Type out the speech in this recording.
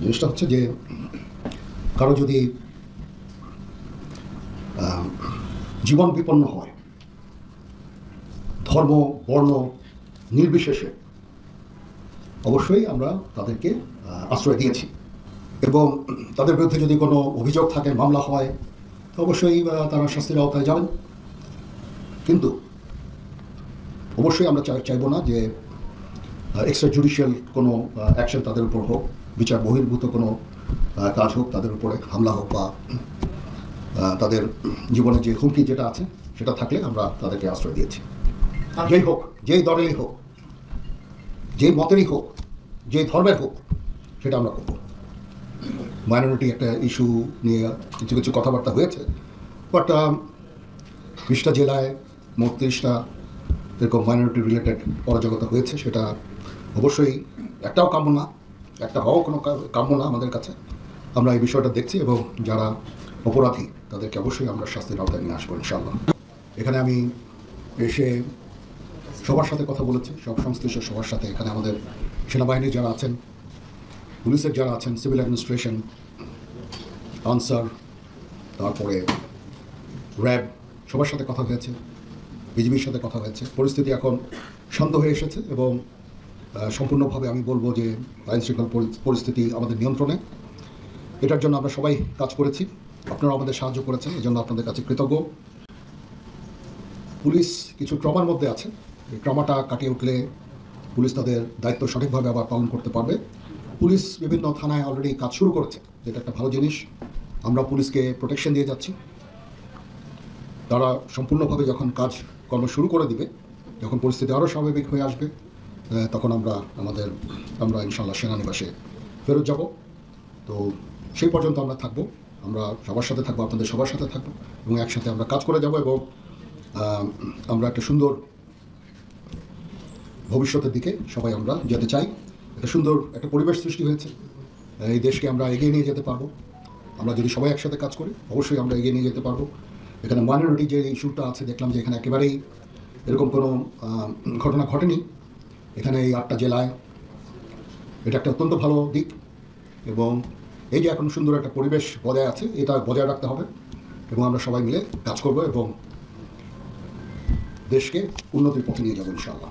জিনিসটা হচ্ছে যে কারো যদি জীবন বিপন্ন হয়, ধর্ম বর্ণ নির্বিশেষে, অবশ্যই আমরা তাদেরকে আশ্রয় দিয়েছি এবং তাদের বিরুদ্ধে যদি কোনো অভিযোগ থাকে, মামলা হয়, তো অবশ্যই তারা শাস্তির আওতায় যাবেন। কিন্তু অবশ্যই আমরা চাইব না যে এক্সট্রা জুডিশিয়াল কোনো অ্যাকশন তাদের উপর হোক, বিচার বহির্ভূত কোনো কাজ হোক তাদের উপরে, হামলা হোক বা তাদের জীবনে যে হুমকি যেটা আছে সেটা থাকলে আমরা তাদেরকে আশ্রয় দিয়েছি। যেই হোক, যেই দলেরই হোক, যেই মতেরই হোক, যেই ধর্মের হোক, সেটা আমরা করব। মাইনরিটি একটা ইস্যু নিয়ে কিছু কিছু কথাবার্তা হয়েছে, বাট 20টা জেলায় 30টা এরকম মাইনরিটি রিলেটেড অরাজকতা হয়েছে। সেটা অবশ্যই একটাও কাম্য না, একটা হওয়াও কোনো কাম্য না আমাদের কাছে। আমরা এই বিষয়টা দেখছি এবং যারা অপরাধী তাদেরকে অবশ্যই আমরা শাস্তির আওতায় নিয়ে আসবো ইনশাআল্লাহ। এখানে আমি এসে সবার সাথে কথা বলেছি, সব সংশ্লিষ্ট সবার সাথে। এখানে আমাদের সেনাবাহিনীর যারা আছেন, পুলিশের যারা আছেন, সিভিল অ্যাডমিনিস্ট্রেশন, আনসার, তারপরে র্যাব, সবার সাথে কথা হয়েছে, বিজিবির সাথে কথা হয়েছে। পরিস্থিতি এখন শান্ত হয়ে এসেছে এবং সম্পূর্ণভাবে আমি বলবো যে আইন শৃঙ্খলা পরিস্থিতি আমাদের নিয়ন্ত্রণে। এটার জন্য আমরা সবাই কাজ করেছি, আপনারা আমাদের সাহায্য করেছেন, এই জন্য আপনাদের কাছে কৃতজ্ঞ। পুলিশ কিছু ট্রমার মধ্যে আছে, এই ট্রমাটা কাটিয়ে উঠলে পুলিশ তাদের দায়িত্ব সঠিকভাবে আবার পালন করতে পারবে। পুলিশ বিভিন্ন থানায় অলরেডি কাজ শুরু করেছে, যেটা একটা ভালো জিনিস। আমরা পুলিশকে প্রোটেকশন দিয়ে যাচ্ছি। তারা সম্পূর্ণভাবে যখন কাজ কর্ম শুরু করে দিবে, যখন পরিস্থিতি আরও স্বাভাবিক হয়ে আসবে, তখন আমরা ইনশাআল্লাহ সেনানিবাসে ফেরত যাব। তো সেই পর্যন্ত আমরা থাকবো, আমরা সবার সাথে থাকবো, আপনাদের সবার সাথে থাকবো এবং একসাথে আমরা কাজ করে যাব এবং আমরা একটা সুন্দর ভবিষ্যতের দিকে সবাই আমরা যেতে চাই। একটা সুন্দর একটা পরিবেশ সৃষ্টি হয়েছে, এই দেশকে আমরা এগিয়ে নিয়ে যেতে পারবো। আমরা যদি সবাই একসাথে কাজ করি অবশ্যই আমরা এগিয়ে নিয়ে যেতে পারবো। এখানে মাইনরিটি যে ইস্যুটা আছে, দেখলাম যে এখানে একেবারেই এরকম কোনো ঘটনা ঘটেনি। এখানে এই 8টা জেলায় এটা একটা অত্যন্ত ভালো দিক এবং এই যে এখন সুন্দর একটা পরিবেশ বজায় আছে, এটা বজায় রাখতে হবে এবং আমরা সবাই মিলে কাজ করব এবং দেশকে উন্নতির পথে নিয়ে যাবো ইনশাআল্লাহ।